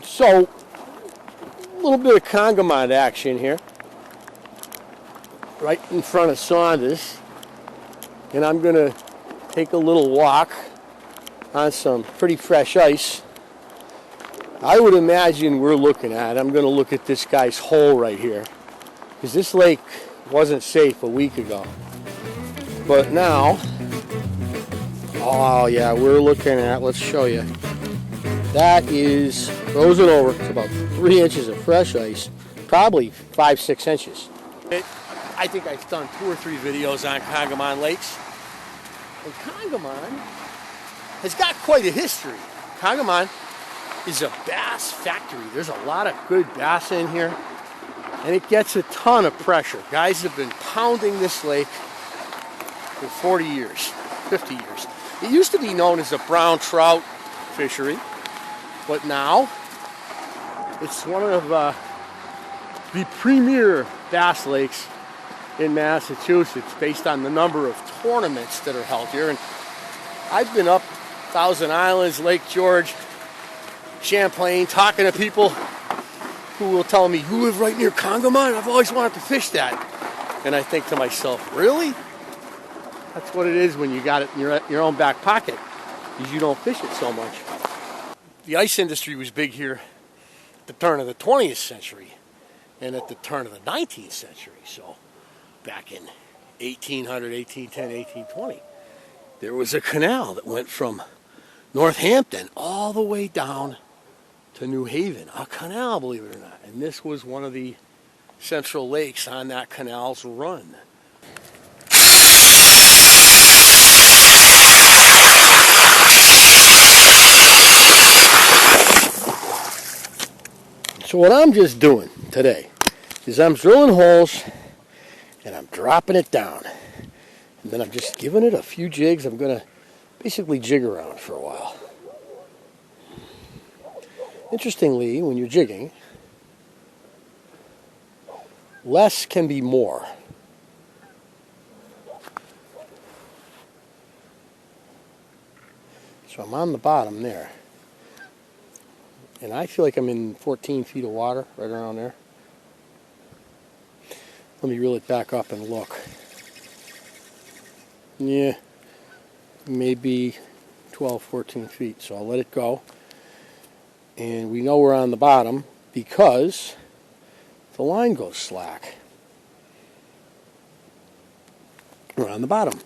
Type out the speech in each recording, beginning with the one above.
So, a little bit of Congamond action here. Right in front of Saunders. And I'm going to take a little walk on some pretty fresh ice. I would imagine we're looking at, I'm going to look at this guy's hole right here. Because this lake wasn't safe a week ago. But now, oh yeah, we're looking at, let's show you. That is frozen over. It's about 3 inches of fresh ice, probably 5-6 inches. I think I've done 2 or 3 videos on Congamond lakes. And Congamond has got quite a history. Congamond is a bass factory. There's a lot of good bass in here, and it gets a ton of pressure. Guys have been pounding this lake for 40 years, 50 years. It used to be known as a brown trout fishery, but now it's one of the premier bass lakes in Massachusetts based on the number of tournaments that are held here. And I've been up Thousand Islands, Lake George, Champlain, talking to people who will tell me, "You live right near Congamond? I've always wanted to fish that." And I think to myself, really? That's what it is when you got it in your own back pocket, because you don't fish it so much. The ice industry was big here at the turn of the 20th century and at the turn of the 19th century. So back in 1800, 1810, 1820, there was a canal that went from Northampton all the way down to New Haven. A canal, believe it or not. And this was one of the central lakes on that canal's run. So what I'm just doing today is I'm drilling holes and I'm dropping it down. And then I'm just giving it a few jigs. I'm going to basically jig around for a while. Interestingly, when you're jigging, less can be more. So I'm on the bottom there. And I feel like I'm in 14 feet of water, right around there. Let me reel it back up and look. Yeah, maybe 12, 14 feet. So I'll let it go. And we know we're on the bottom because the line goes slack. We're on the bottom.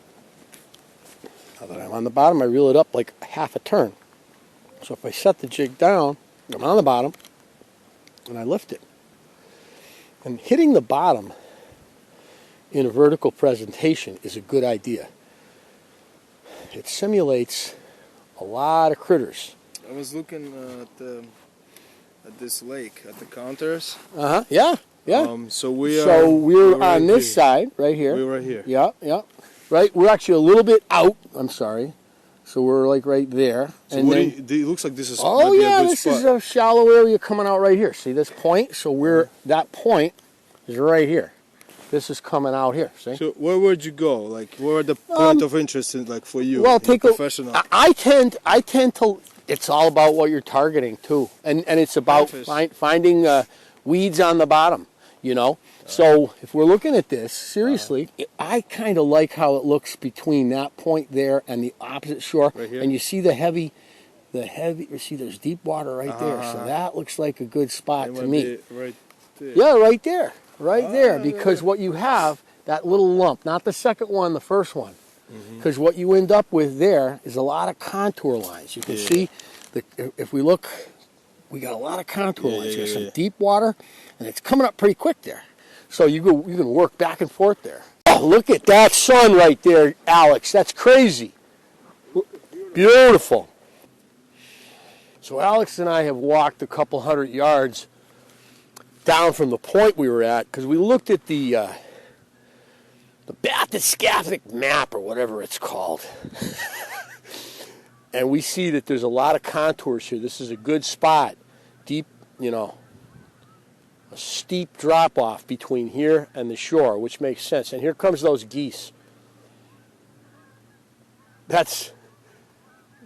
Now that I'm on the bottom, I reel it up like half a turn. So if I set the jig down, I'm on the bottom, and I lift it. And hitting the bottom in a vertical presentation is a good idea. It simulates a lot of critters. I was looking at this lake, at the counters. Yeah. So we're on right this here. Side, right here. We're right here. Yeah. Right, we're actually a little bit out. I'm sorry. So we're like right there. So and it looks like this is oh maybe yeah, a good this spot. is a shallow area coming out right here. See this point? So we're that point is right here. This is coming out here. See? So where would you go? Like, where are the point of interest in, like, for you? Well, take a professional. I tend to. It's all about what you're targeting too, and it's about finding weeds on the bottom. You know. So if we're looking at this seriously, I kind of like how it looks between that point there and the opposite shore. Right here? And you see the heavy. You see there's deep water right there. So that looks like a good spot to me. Right there. Yeah, right there. Right there. Because what you have, that little lump, not the second one, the first one. Because what you end up with there is a lot of contour lines. You can see, if we look, we got a lot of contour lines. There's some deep water, and it's coming up pretty quick there. So you can work back and forth there. Oh, look at that sun right there, Alex. That's crazy. Beautiful. So Alex and I have walked a couple 100 yards down from the point we were at because we looked at the bathysphagic map or whatever it's called. And we see that there's a lot of contours here. This is a good spot. Deep, a steep drop-off between here and the shore, which makes sense. And here comes those geese. That's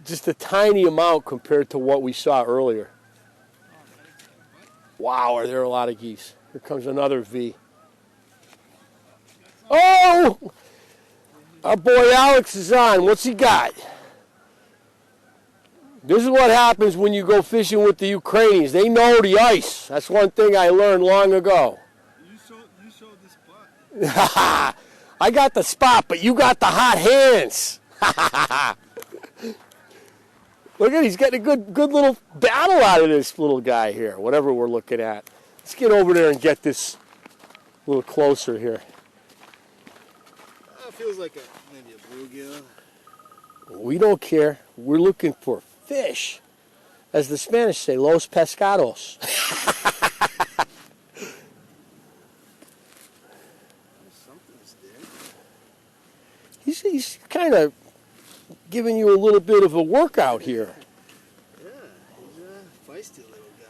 just a tiny amount compared to what we saw earlier. Wow, are there a lot of geese. Here comes another V. Oh! Our boy Alex is on. What's he got? This is what happens when you go fishing with the Ukrainians. They know the ice. That's one thing I learned long ago. You showed the spot. I got the spot, but you got the hot hands. Look at, he's getting a good little battle out of this little guy here, whatever we're looking at. Let's get over there and get this a little closer here. It feels like maybe a bluegill. We don't care. We're looking for fish. As the Spanish say, los pescados. Something's there. He's kind of giving you a little bit of a workout here. Yeah, he's a feisty little guy.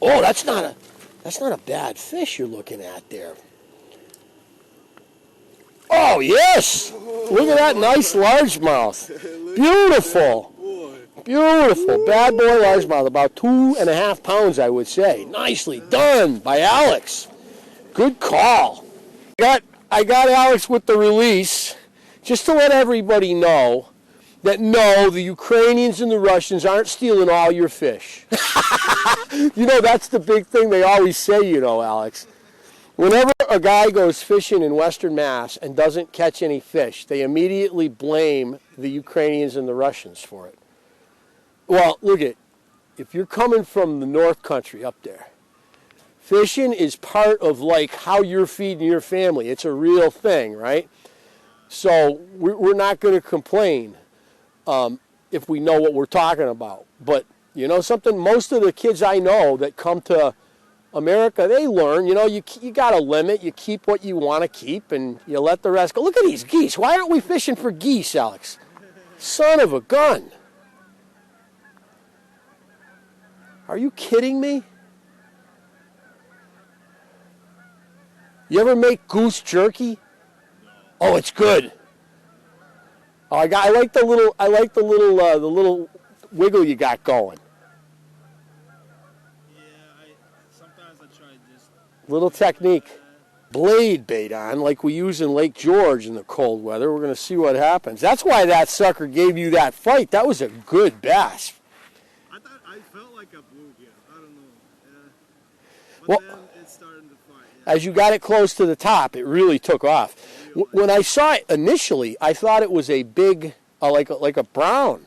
Oh, that's not a bad fish you're looking at there. Oh, yes! Look at that nice largemouth. Beautiful. Beautiful. Bad boy largemouth. About 2.5 pounds, I would say. Nicely done by Alex. Good call. I got Alex with the release just to let everybody know that no, the Ukrainians and the Russians aren't stealing all your fish. You know, that's the big thing they always say, you know, Alex. Whenever a guy goes fishing in Western Mass and doesn't catch any fish, they immediately blame the Ukrainians and the Russians for it. Well, look at, if you're coming from the North Country up there, fishing is part of like how you're feeding your family. It's a real thing, right? So we're not going to complain if we know what we're talking about. But you know something? Most of the kids I know that come to America, they learn, you know, you got a limit. You keep what you want to keep and you let the rest go. Look at these geese. Why aren't we fishing for geese, Alex? Son of a gun. Are you kidding me? You ever make goose jerky? Oh, it's good. Oh, I like the little wiggle you got going. Sometimes I try just Little technique. Blade bait on, like we use in Lake George in the cold weather. We're going to see what happens. That's why that sucker gave you that fight. That was a good bass. I felt like a bluegill. I don't know. But Well, then it's starting to fight. as you got it close to the top, it really took off. When I saw it initially, I thought it was a big, like a brown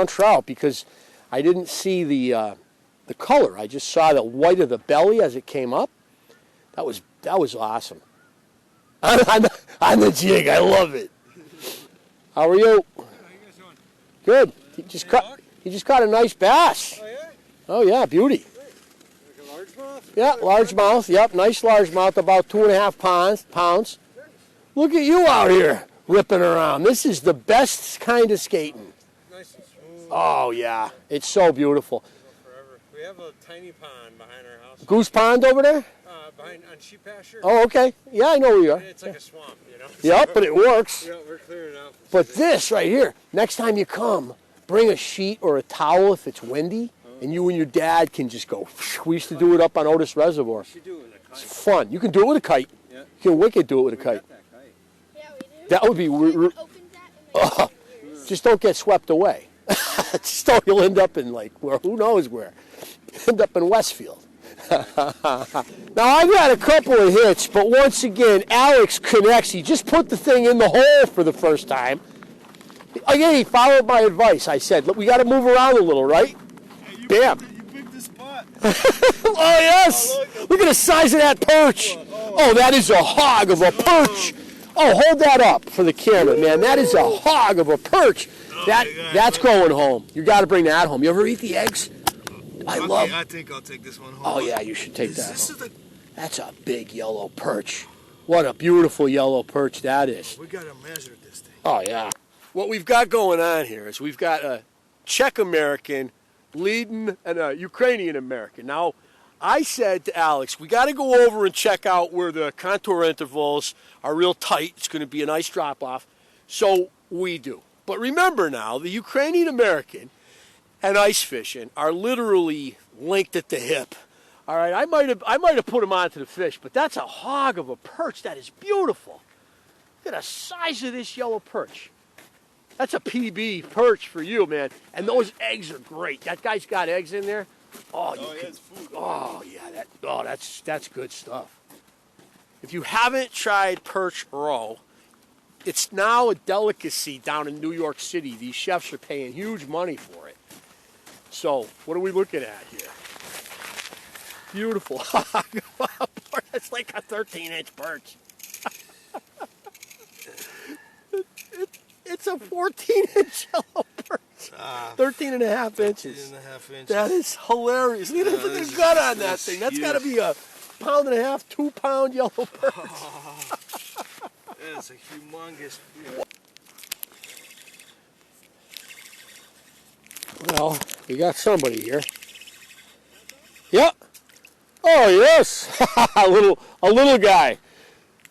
trout, because I didn't see the color. I just saw the white of the belly as it came up. That was awesome. On the jig, I love it. How are you? How you guys doing? Good. He just caught a nice bass. Oh yeah? Oh yeah, beauty. Like a largemouth? Yeah, largemouth. Yep, nice largemouth, about 2.5 pounds. Look at you out here ripping around. This is the best kind of skating. Nice and smooth. Oh yeah, it's so beautiful. Forever. We have a tiny pond behind our house. Goose Pond over there? On sheep pasture. Oh, okay. Yeah, I know where you are. It's like a swamp, you know? Yep, but it works. Yeah, we're clearing out. But this right here, next time you come, bring a sheet or a towel if it's windy, and you and your dad can just go. We used to do it up on Otis Reservoir. You do it with a It's kite. fun. You can do it with a kite. Yeah. You can wicked do it with a kite. That kite. Yeah, we do. That would be. Just don't get swept away. Just don't. You'll end up in like where? Who knows where? End up in Westfield. Now I've got a couple of hits, but once again, Alex connects. He just put the thing in the hole for the first time. Again, he followed my advice. I said, look, we got to move around a little, right? Hey, Bam. You picked the spot. Oh, yes. Look at the size of that perch. Oh, that is a hog of a perch. Oh, hold that up for the camera, man. That is a hog of a perch. That's going home. You got to bring that home. You ever eat the eggs? I think I'll take this one home. Oh, yeah, you should take that home. That's a big yellow perch. What a beautiful yellow perch that is. We gotta measure this thing. Oh, yeah. What we've got going on here is we've got a Czech American leading and a Ukrainian American. Now, I said to Alex, we got to go over and check out where the contour intervals are real tight. It's going to be a nice drop off. So we do. But remember now, the Ukrainian American and ice fishing are literally linked at the hip. All right, I might have put him onto the fish, but that's a hog of a perch. That is beautiful. Look at the size of this yellow perch. That's a PB perch for you, man. And those eggs are great. That guy's got eggs in there. Oh, it's food. Oh, yeah. That's good stuff. If you haven't tried perch roe, it's now a delicacy down in New York City. These chefs are paying huge money for it. So, what are we looking at here? Beautiful hog. That's like a 13-inch perch. It's a 14-inch yellow perch. 13 and a half inches. 13 and a half inches. That is hilarious. Look at the gut on that thing. That's got to be a pound and a half, 2-pound yellow perch. That's a humongous. Well, we got somebody here. Yep. Oh yes, a little guy,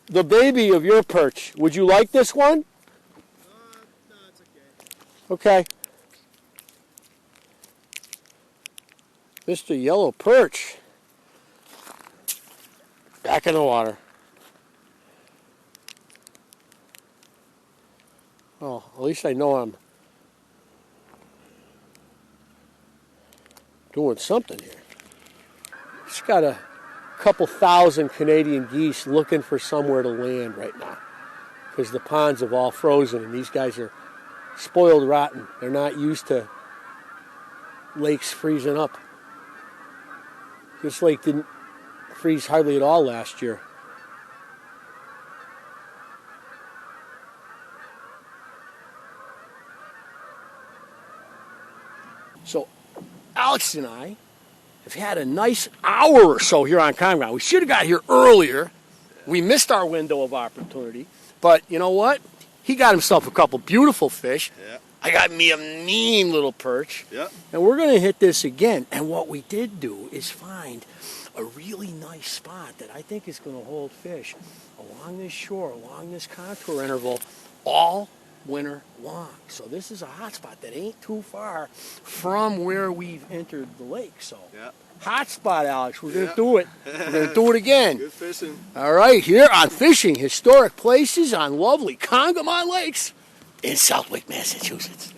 the baby of your perch. Would you like this one? No, it's okay. Okay. Mr. Yellow Perch. Back in the water. Well, at least I know I'm doing something here. It's got a couple thousand Canadian geese looking for somewhere to land right now because the ponds have all frozen and these guys are spoiled rotten. They're not used to lakes freezing up. This lake didn't freeze hardly at all last year. So Alex and I have had a nice hour or so here on Congamond. We should have got here earlier. We missed our window of opportunity. But you know what? He got himself a couple beautiful fish. Yeah. I got me a mean little perch. Yeah. And we're going to hit this again. And what we did do is find a really nice spot that I think is going to hold fish along this shore, along this contour interval, all winter long. So this is a hot spot that ain't too far from where we've entered the lake. So hot spot, Alex. We're going to do it. We're going to do it again. Good fishing. All right, here on Fishing Historic Places on lovely Congamond Lakes in Southwick, Massachusetts.